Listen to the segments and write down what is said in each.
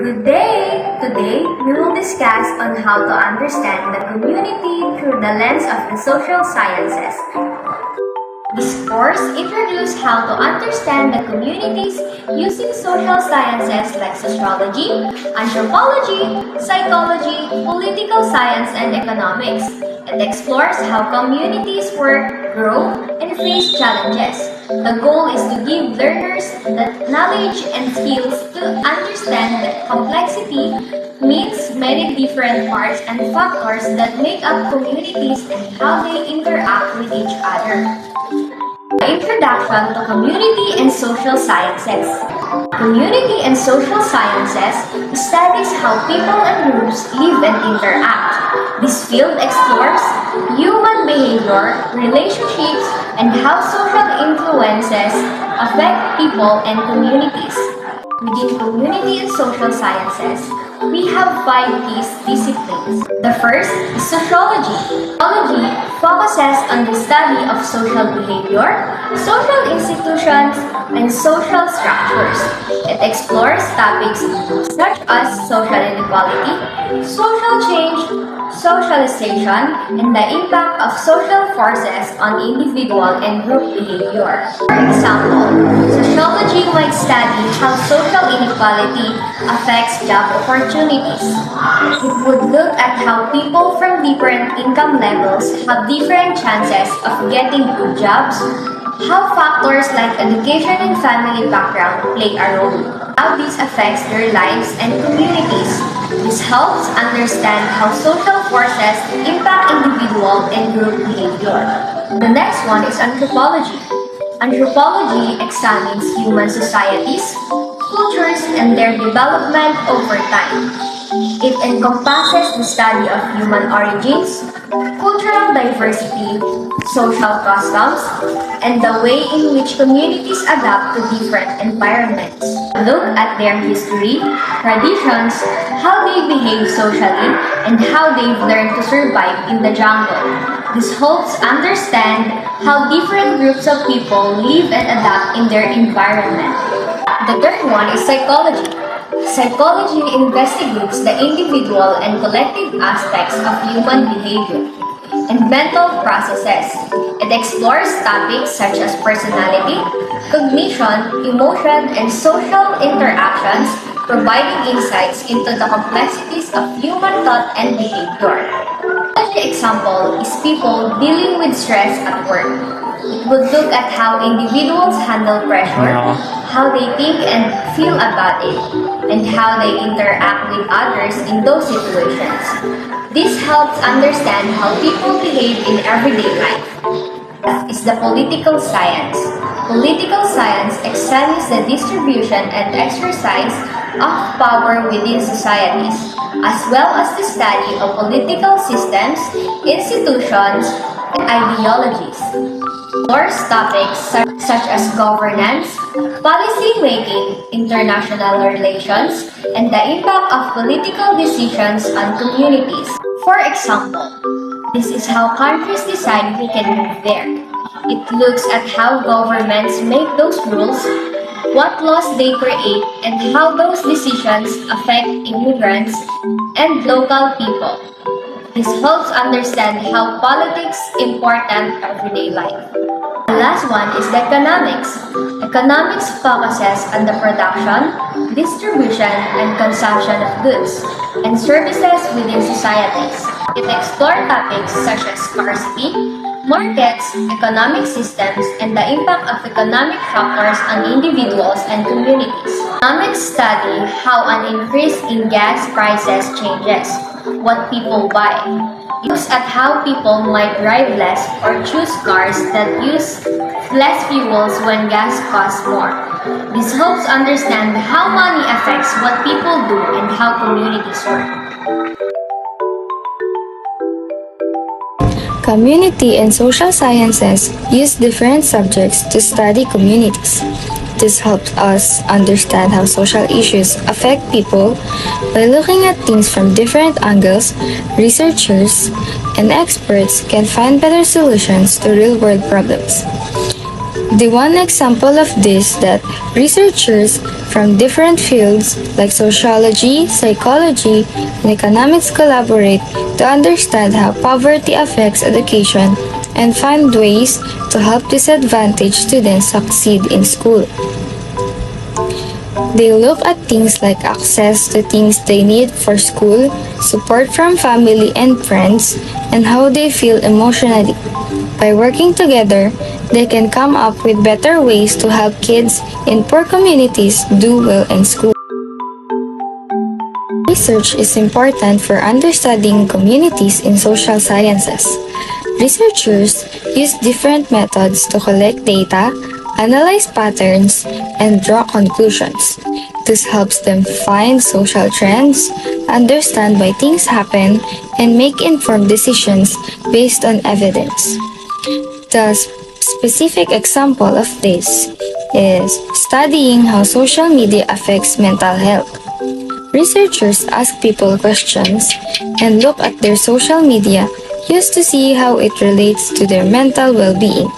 Good day! Today, we will discuss on how to understand the community through the lens of the social sciences. This course introduces how to understand the communities using social sciences like sociology, anthropology, psychology, political science, and economics. It explores how communities work, grow, and face challenges. The goal is to give learners the knowledge and skills to understand that complexity means many different parts and factors that make up communities and how they interact with each other. Introduction to Community and Social Sciences. Community and social sciences studies how people and groups live and interact. This field explores human behavior, relationships, and how social influences affect people and communities. Within community and social sciences, we have 5 key disciplines. The first is sociology. Sociology focuses on the study of social behavior, social institutions, and social structures. It explores topics such as social inequality, social change, socialization, and the impact of social forces on individual and group behavior. For example, sociology might study how social inequality affects job opportunities. It would look at how people from different income levels have different chances of getting good jobs, how factors like education and family background play a role, how this affects their lives and communities. This helps understand how social forces impact individual and group behavior. The next one is anthropology. Anthropology examines human societies, cultures, and their development over time. It encompasses the study of human origins, cultural diversity, social customs, and the way in which communities adapt to different environments. Look at their history, traditions, how they behave socially, and how they've learned to survive in the jungle. This helps understand how different groups of people live and adapt in their environment. The third one is psychology. Psychology investigates the individual and collective aspects of human behavior and mental processes. It explores topics such as personality, cognition, emotion, and social interactions, providing insights into the complexities of human thought and behavior. An example is people dealing with stress at work. It would look at how individuals handle pressure, how they think and feel about it, and how they interact with others in those situations. This helps understand how people behave in everyday life. Is the political science. Political science examines the distribution and exercise of power within societies, as well as the study of political systems, institutions, and ideologies. Explores topics such as governance, policy making, international relations, and the impact of political decisions on communities. For example, this is how countries decide who can live there. It looks at how governments make those rules, what laws they create, and how those decisions affect immigrants and local people. This helps understand how politics important everyday life. The last one is the economics. Economics focuses on the production, distribution, and consumption of goods and services within societies. It explores topics such as scarcity, markets, economic systems, and the impact of economic factors on individuals and communities. Economics study how an increase in gas prices changes what people buy. It looks at how people might drive less or choose cars that use less fuels when gas costs more. This helps understand how money affects what people do and how communities work. Community and social sciences use different subjects to study communities. This helps us understand how social issues affect people by looking at things from different angles. Researchers and experts can find better solutions to real-world problems. The one example of this that researchers from different fields like sociology, psychology, and economics collaborate to understand how poverty affects education and find ways to help disadvantaged students succeed in school. They look at things like access to things they need for school, support from family and friends, and how they feel emotionally. By working together, they can come up with better ways to help kids in poor communities do well in school. Research is important for understanding communities in social sciences. Researchers use different methods to collect data, analyze patterns, and draw conclusions. This helps them find social trends, understand why things happen, and make informed decisions based on evidence. The specific example of this is studying how social media affects mental health. Researchers ask people questions and look at their social media used to see how it relates to their mental well-being.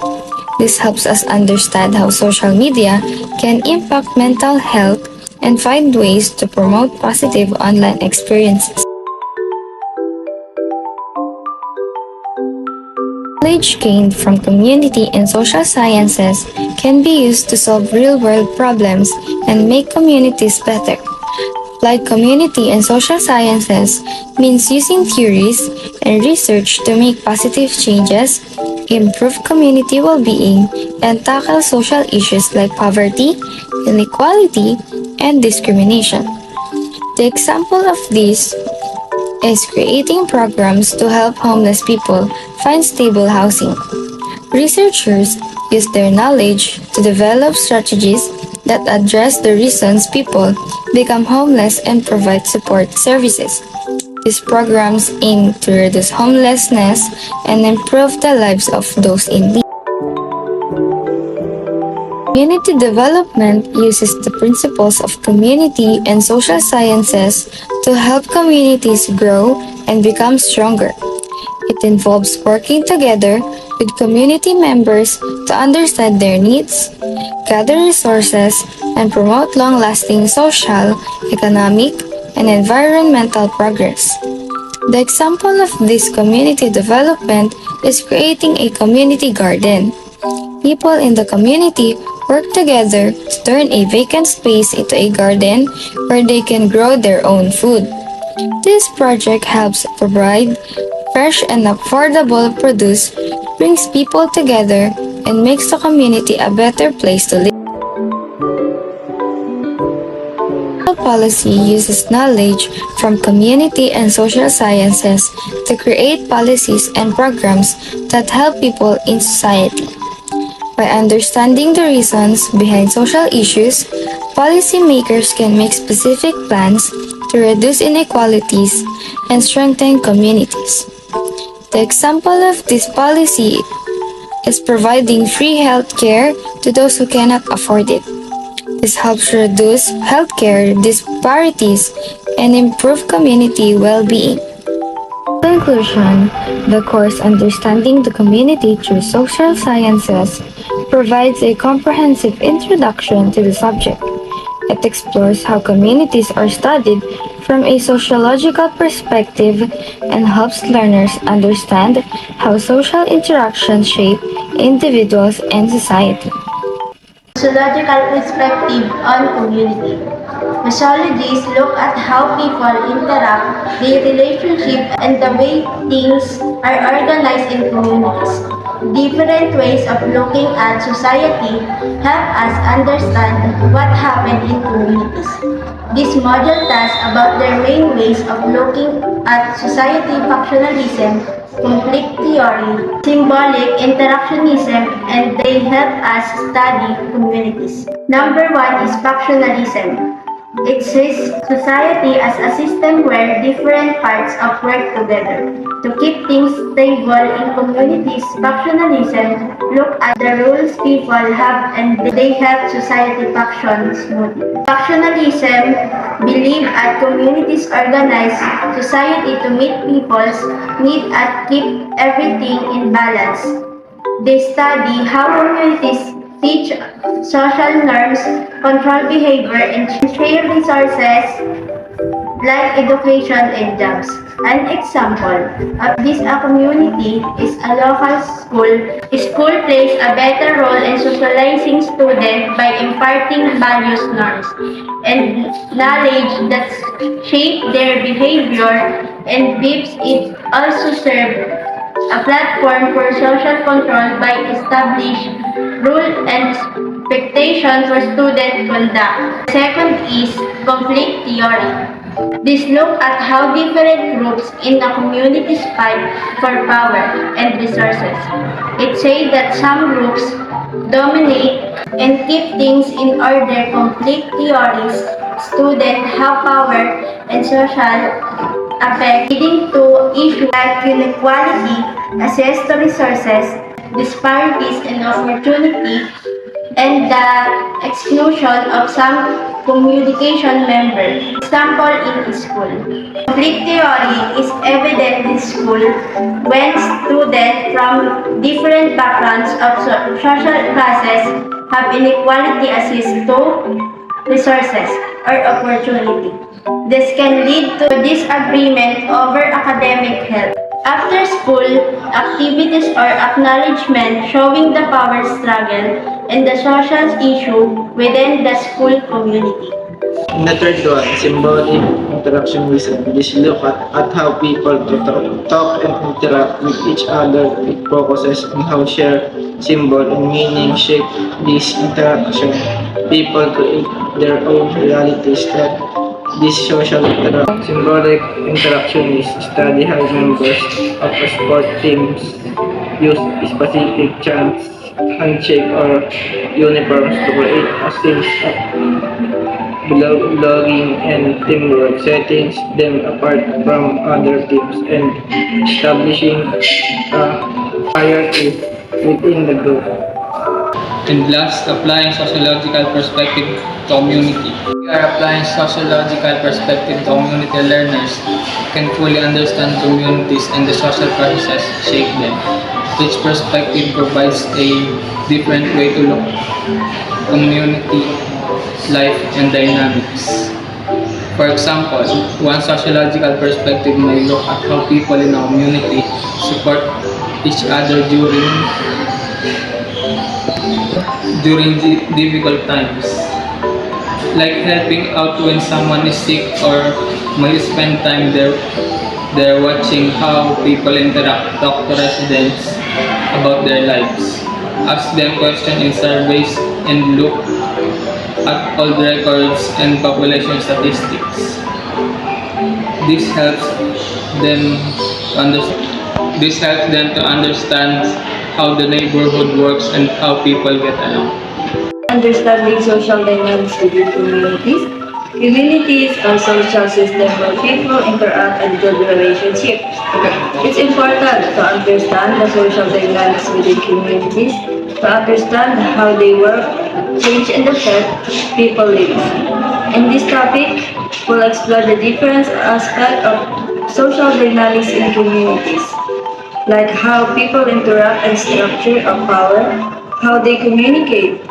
This helps us understand how social media can impact mental health and find ways to promote positive online experiences. Knowledge gained from community and social sciences can be used to solve real-world problems and make communities better. Applied community and social sciences means using theories and research to make positive changes, improve community well-being, and tackle social issues like poverty, inequality, and discrimination. The example of this is creating programs to help homeless people find stable housing. Researchers use their knowledge to develop strategies that address the reasons people become homeless and provide support services. These programs aim to reduce homelessness and improve the lives of those in need. Community development uses the principles of community and social sciences to help communities grow and become stronger. It involves working together with community members to understand their needs, gather resources, and promote long-lasting social, economic, and environmental progress. The example of this community development is creating a community garden. People in the community work together to turn a vacant space into a garden where they can grow their own food. This project helps provide fresh and affordable produce, brings people together, and makes the community a better place to live. Policy uses knowledge from community and social sciences to create policies and programs that help people in society. By understanding the reasons behind social issues, policymakers can make specific plans to reduce inequalities and strengthen communities. The example of this policy is providing free health care to those who cannot afford it. This helps reduce healthcare disparities and improve community well-being. In conclusion, the course Understanding the Community Through Social Sciences provides a comprehensive introduction to the subject. It explores how communities are studied from a sociological perspective and helps learners understand how social interactions shape individuals and society. Sociological perspective on community. Sociologists look at how people interact, their relationship, and the way things are organized in communities. Different ways of looking at society help us understand what happens in communities. This module tells about their main ways of looking at society: factionalism, conflict theory, symbolic interactionism, and they help us study communities. Number 1 is factionalism. It sees society as a system where different parts of work together. To keep things stable in communities, factionalism look at the rules people have and they help society function smoothly. Factionalism believe at communities organize society to meet people's needs and keep everything in balance. They study how communities teach social norms, control behavior, and share resources like education and jobs. An example of this a community is a local school. School plays a better role in socializing students by imparting values, norms, and knowledge that shape their behavior and beliefs. It also serves a platform for social control by establishing rules and expectations for student conduct. Second is conflict theory. This look at how different groups in a community fight for power and resources. It says that some groups dominate and keep things in order. Conflict theories students have power and social effect, leading to issues like inequality, access to resources, disparities in opportunity, and the exclusion of some communication members. Example in school. Conflict theory is evident in school when students from different backgrounds of social classes have inequality access to resources or opportunity. This can lead to disagreement over academic health. After school activities or acknowledgement showing the power struggle and the social issue within the school community. And the third one, symbolic interaction wisdom. This look at how people talk and interact with each other. It focuses on how shared symbol and meaning shape this interaction. People create their own realities that this social symbolic interaction is study how members of a sport teams use specific chants, handshake, or uniforms to create a sense of belonging and teamwork, setting them apart from other teams and establishing a hierarchy within the group. And last, applying sociological perspective to community. We are applying sociological perspective to community learners can fully understand communities and the social processes shape them. Each perspective provides a different way to look community life and dynamics. For example, one sociological perspective may look at how people in a community support each other during difficult times, like helping out when someone is sick, or may spend time there watching how people interact, talk to residents about their lives, ask them questions in surveys, and look at old records and population statistics. This helps them to understand how the neighborhood works and how people get along. Understanding social dynamics within communities. Communities are social systems where people interact and build relationships. It's important to understand the social dynamics within communities, to understand how they work, change, and affect people lives. In this topic, we'll explore the different aspects of social dynamics in communities, like how people interact and structure of power, how they communicate,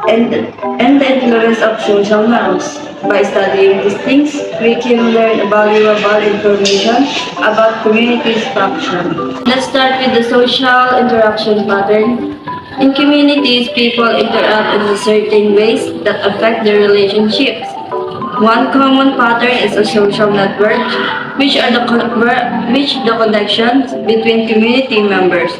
and the influence of social norms. By studying these things, we can learn valuable information about communities' function. Let's start with the social interaction pattern. In communities, people interact in certain ways that affect their relationships. One common pattern is a social network, which the connections between community members.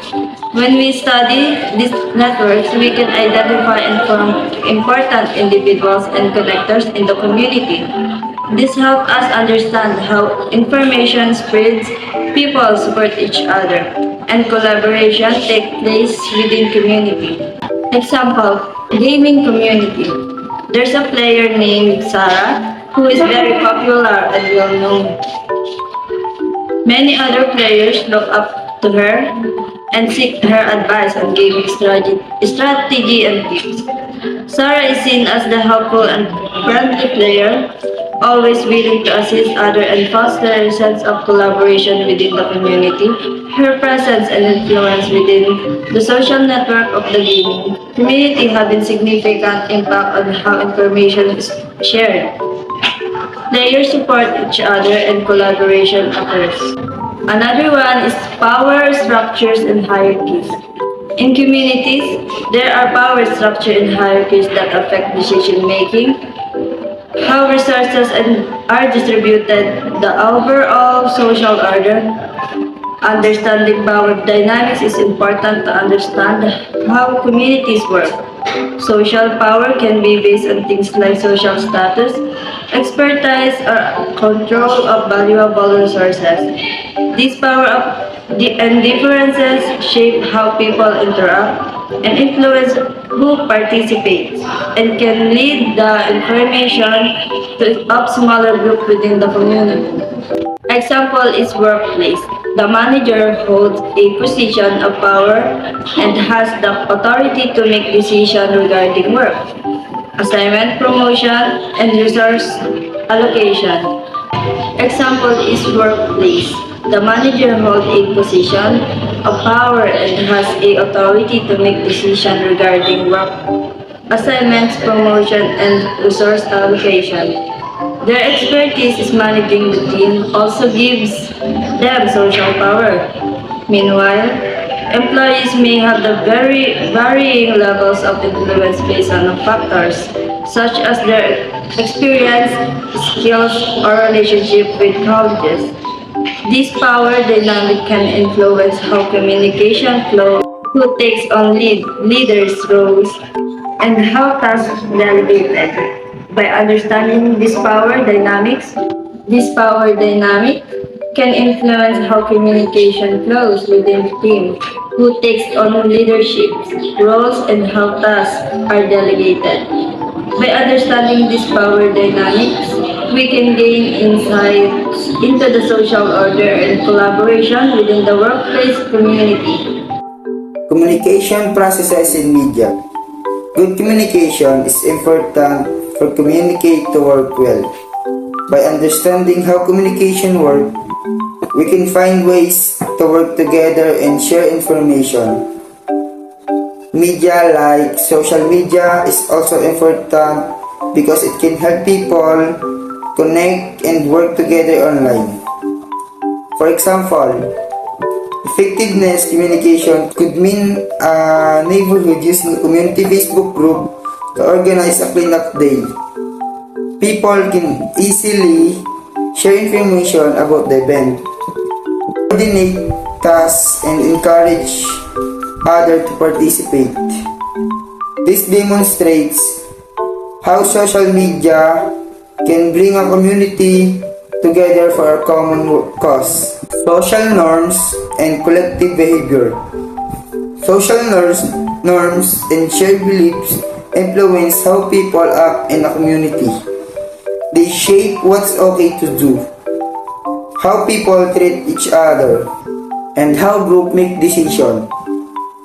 When we study these networks, we can identify and form important individuals and connectors in the community. This helps us understand how information spreads, people support each other, and collaboration takes place within community. Example, gaming community. There's a player named Sarah who is very popular and well known. Many other players look up to her and seek her advice on gaming strategy and tips. Sarah is seen as the helpful and friendly player, always willing to assist others and foster a sense of collaboration within the community. Her presence and influence within the social network of the gaming community having significant impact on how information is shared. Players support each other and collaboration occurs. Another one is power structures and hierarchies. In communities, there are power structure and hierarchies that affect decision making, how resources are distributed, the overall social order. Understanding power dynamics is important to understand how communities work. Social power can be based on things like social status, expertise, or control of valuable resources. These and differences shape how people interact and influence who participates and can lead the information of smaller group within the community. Example is workplace. The manager holds a position of power and has the authority to make decisions regarding work, assignment, promotion, and resource allocation. Example is workplace. The manager holds a position of power and has a authority to make decisions regarding work, assignments, promotion, and resource allocation. Their expertise is managing the team also gives them social power. Meanwhile, employees may have the very varying levels of influence based on factors such as their experience, skills, or relationship with colleagues. This power dynamic can influence how communication flows, who takes on leaders' roles, and how tasks are delegated. By understanding this power dynamic can influence how communication flows within the team, who takes on leadership roles, and how tasks are delegated. By understanding this power dynamics, we can gain insights into the social order and collaboration within the workplace community. Communication processes in media. Good communication is important for communicate to work well. By understanding how communication works, we can find ways to work together and share information. Media like social media is also important because it can help people connect and work together online. For example, effectiveness communication could mean a neighborhood using a community Facebook group to organize a cleanup day. People can easily share information about the event, coordinate tasks, and encourage others to participate. This demonstrates how social media can bring a community together for a common cause. Social norms and collective behavior. Social norms and shared beliefs influence how people act in a community. They shape what's okay to do, how people treat each other, and how groups make decisions.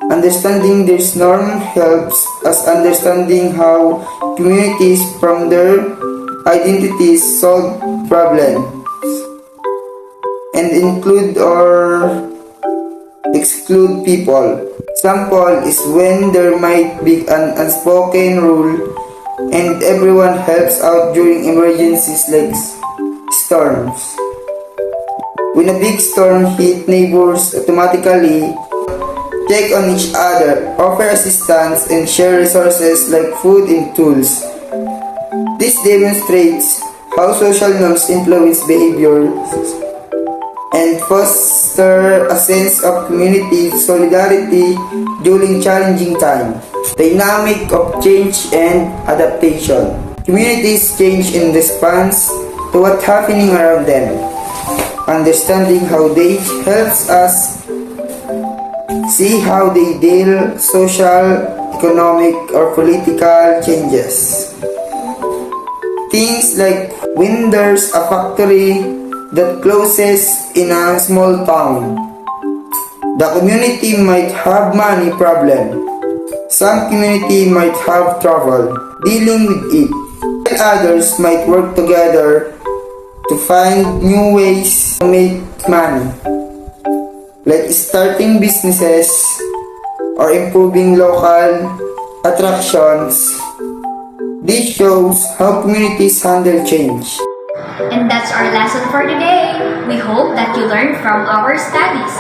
Understanding this norm helps us understanding how communities from their identities solve problems and include or exclude people. Example is when there might be an unspoken rule and everyone helps out during emergencies like storms. When a big storm hits, neighbors automatically check on each other, offer assistance, and share resources like food and tools. This demonstrates how social norms influence behavior and foster a sense of community solidarity during challenging times. Dynamic of change and adaptation. Communities change in response to what's happening around them. Understanding how they helps us see how they deal social, economic, or political changes. Things like when there's a factory that closes in a small town, the community might have money problem. Some community might have trouble dealing with it, while others might work together to find new ways to make money, like starting businesses or improving local attractions. This shows how communities handle change. And that's our lesson for today. We hope that you learned from our studies.